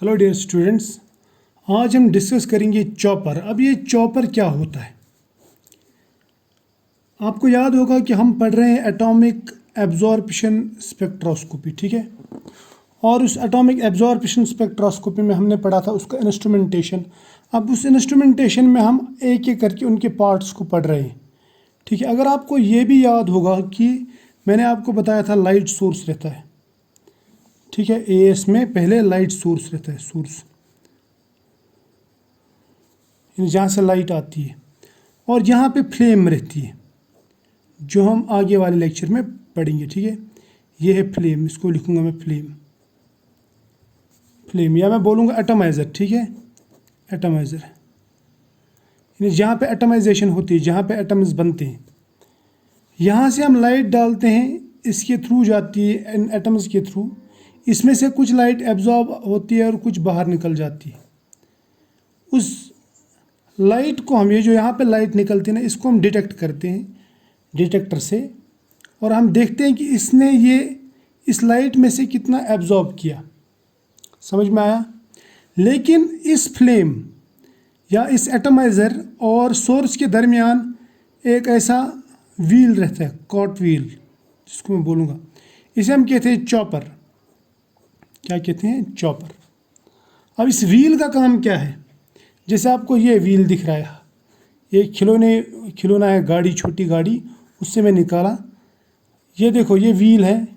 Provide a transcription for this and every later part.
Hello dear students, आज हम discuss करेंगे चॉपर। अब ये चॉपर क्या होता है? आपको याद होगा कि हम पढ़ रहे हैं एटॉमिक एब्जॉर्प्शन स्पेक्ट्रोस्कोपी, ठीक है। और उस एटॉमिक एब्जॉर्प्शन स्पेक्ट्रोस्कोपी में हमने पढ़ा था उसका इंस्ट्रूमेंटेशन। अब उस इंस्ट्रूमेंटेशन में हम एक एक करके उनके पार्ट्स को पढ़ रहे हैं, ठीक है। अगर आपको ये भी याद होगा कि मैंने आपको बताया था लाइट सोर्स रहता है, ठीक है। एएस में पहले लाइट सोर्स रहता है, सोर्स जहाँ से लाइट आती है, और यहाँ पे फ्लेम रहती है जो हम आगे वाले लेक्चर में पढ़ेंगे, ठीक है। ये है फ्लेम, इसको लिखूंगा मैं फ्लेम या मैं बोलूँगा एटमाइज़र, ठीक है। एटमाइज़र यानी जहाँ पे एटमाइजेशन होती है, जहाँ पे एटम्स बनते हैं, यहाँ से हम लाइट डालते हैं, इसके थ्रू जाती है, इन एटम्स के थ्रू। इसमें से कुछ लाइट एब्जॉर्ब होती है और कुछ बाहर निकल जाती है। उस लाइट को हम, ये जो यहाँ पे लाइट निकलती है ना, इसको हम डिटेक्ट करते हैं डिटेक्टर से, और हम देखते हैं कि इसने ये इस लाइट में से कितना एब्जॉर्ब किया। समझ में आया? लेकिन इस फ्लेम या इस एटमाइज़र और सोर्स के दरमियान एक ऐसा व्हील रहता है, कॉट व्हील, जिसको मैं बोलूँगा, इसे हम कहते हैं चॉपर। क्या कहते हैं? चॉपर। अब इस व्हील का काम क्या है? जैसे आपको ये व्हील दिख रहा है, ये खिलौना है, गाड़ी, छोटी गाड़ी, उससे मैं निकाला। ये देखो, ये व्हील है,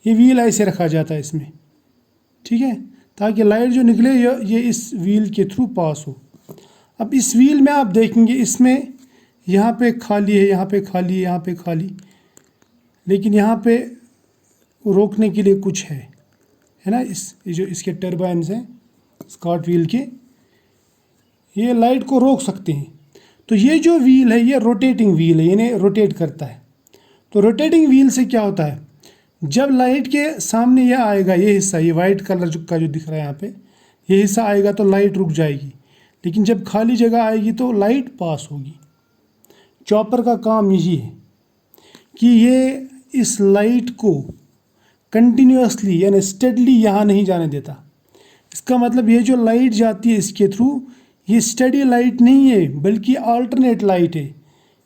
ये व्हील ऐसे रखा जाता है इसमें, ठीक है, ताकि लाइट जो निकले ये इस व्हील के थ्रू पास हो। अब इस व्हील में आप देखेंगे, इसमें यहाँ पे खाली है, यहाँ पे खाली है, यहाँ पे खाली, लेकिन यहाँ पे रोकने के लिए कुछ है ना। ये जो इसके टर्बाइन्स हैं स्कॉट व्हील के, ये लाइट को रोक सकते हैं। तो ये जो व्हील है, ये रोटेटिंग व्हील है, यानी रोटेट करता है। तो रोटेटिंग व्हील से क्या होता है, जब लाइट के सामने ये आएगा, ये हिस्सा, ये वाइट कलर का जो दिख रहा है यहाँ पे, ये हिस्सा आएगा तो लाइट रुक जाएगी, लेकिन जब खाली जगह आएगी तो लाइट पास होगी। चॉपर का काम यही है कि ये इस लाइट को कंटिन्यूसली यानी स्टेडली यहाँ नहीं जाने देता। इसका मतलब ये जो लाइट जाती है इसके थ्रू, ये स्टडी लाइट नहीं है, बल्कि अल्टरनेट लाइट है।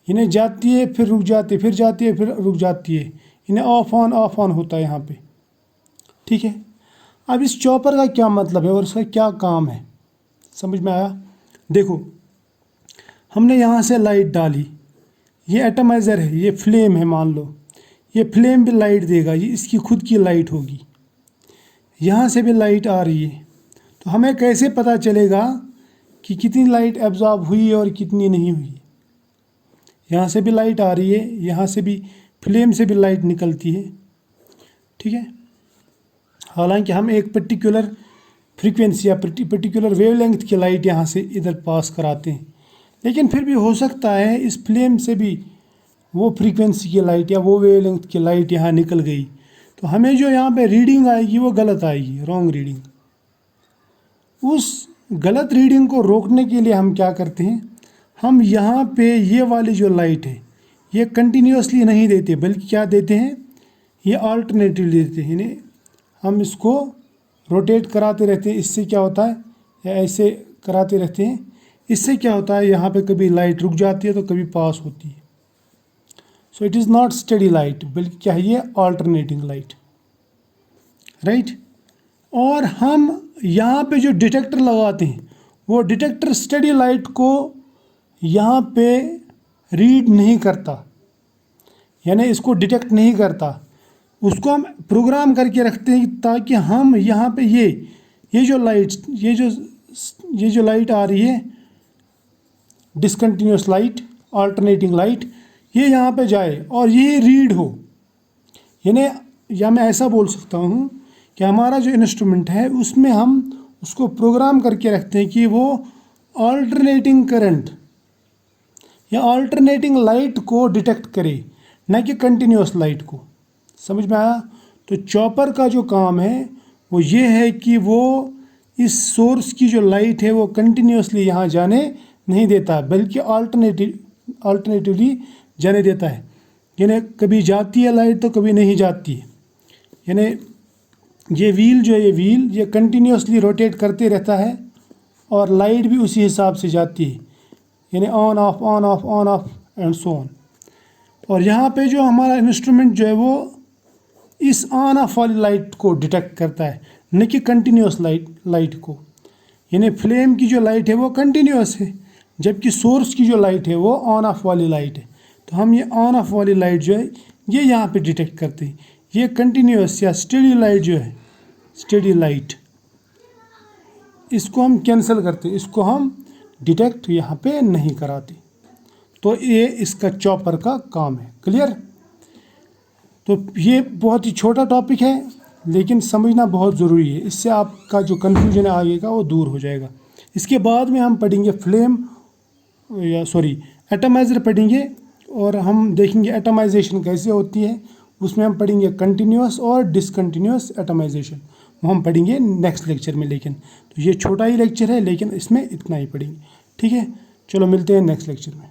इन्हें जाती है, फिर रुक जाती है, फिर जाती है, फिर रुक जाती है। इन्हें ऑफ ऑन होता है यहाँ पे, ठीक है। अब इस चॉपर का क्या मतलब है और इसका क्या काम है, समझ में आया? देखो, हमने यहाँ से लाइट डाली, ये एटमाइज़र है, ये फ्लेम है, मान लो ये फ्लेम भी लाइट देगा, ये इसकी खुद की लाइट होगी। यहाँ से भी लाइट आ रही है, तो हमें कैसे पता चलेगा कि कितनी लाइट एब्जॉर्ब हुई और कितनी नहीं हुई? यहाँ से भी लाइट आ रही है, यहाँ से भी, फ्लेम से भी लाइट निकलती है, ठीक है। हालांकि हम एक पर्टिकुलर फ्रीक्वेंसी या पर्टिकुलर वेवलेंथ की लाइट यहाँ से इधर पास कराते हैं, लेकिन फिर भी हो सकता है इस फ्लेम से भी वो फ्रीक्वेंसी की लाइट या वो वेवलेंथ की लाइट यहाँ निकल गई, तो हमें जो यहाँ पे रीडिंग आएगी वो गलत आएगी, रॉन्ग रीडिंग। उस गलत रीडिंग को रोकने के लिए हम क्या करते हैं, हम यहाँ पे ये वाली जो लाइट है ये कंटिन्यूसली नहीं देते, बल्कि क्या देते हैं, ये अल्टरनेटिव देते हैं, यानी हम इसको रोटेट कराते रहते हैं। इससे क्या होता है, या ऐसे कराते रहते हैं, इससे क्या होता है, यहाँ पे कभी लाइट रुक जाती है तो कभी पास होती है। So it is not study light, बल्कि क्या है, ये अल्टरनेटिंग लाइट, राइट। और हम यहाँ पे जो डिटेक्टर लगाते हैं, वो डिटेक्टर स्टडी लाइट को यहाँ पे रीड नहीं करता, यानी इसको डिटेक्ट नहीं करता। उसको हम प्रोग्राम करके रखते हैं ताकि हम यहाँ पे ये जो लाइट, ये जो लाइट आ रही है, डिसकंटिन्यूस लाइट, अल्टरनेटिंग लाइट, ये यहाँ पे जाए और ये रीड हो। यानी या मैं ऐसा बोल सकता हूँ कि हमारा जो इंस्ट्रूमेंट है उसमें हम उसको प्रोग्राम करके रखते हैं कि वो अल्टरनेटिंग करंट या अल्टरनेटिंग लाइट को डिटेक्ट करे, न कि कंटिन्यूस लाइट को। समझ में आया? तो चॉपर का जो काम है वो ये है कि वो इस सोर्स की जो लाइट है वो कंटिन्यूसली यहाँ जाने नहीं देता, बल्कि अल्टरनेटिवली जाने देता है। यानी कभी जाती है लाइट तो कभी नहीं जाती है। यानी ये व्हील जो है, ये व्हील ये कंटिन्यूसली रोटेट करते रहता है और लाइट भी उसी हिसाब से जाती है, यानी on off on off on off and so on. और यहाँ पे जो हमारा इंस्ट्रूमेंट जो है वो इस ऑन ऑफ वाली लाइट को डिटेक्ट करता है, न कि कंटिन्यूस लाइट को। यानी फ्लेम की जो लाइट है वो कंटिन्यूस है, जबकि सोर्स की जो लाइट है वो ऑन ऑफ वाली लाइट है। तो हम ये ऑन ऑफ वाली लाइट जो है ये यहाँ पे डिटेक्ट करते हैं। ये कंटिन्यूस या स्टेडी लाइट जो है, स्टेडी लाइट, इसको हम कैंसिल करते हैं, इसको हम डिटेक्ट यहाँ पे नहीं कराते। तो ये इसका चॉपर का काम है। क्लियर? तो ये बहुत ही छोटा टॉपिक है लेकिन समझना बहुत ज़रूरी है, इससे आपका जो कन्फ्यूजन है आगे का वो दूर हो जाएगा। इसके बाद में हम पढ़ेंगे एटमाइज़र पढ़ेंगे और हम देखेंगे एटमाइजेशन कैसे होती है। उसमें हम पढ़ेंगे कंटिन्यूस और डिसकंटिन्यूस एटमाइजेशन, वो हम पढ़ेंगे नेक्स्ट लेक्चर में। लेकिन तो ये छोटा ही लेक्चर है लेकिन इसमें इतना ही पढ़ेंगे। ठीक है, चलो मिलते हैं नेक्स्ट लेक्चर में।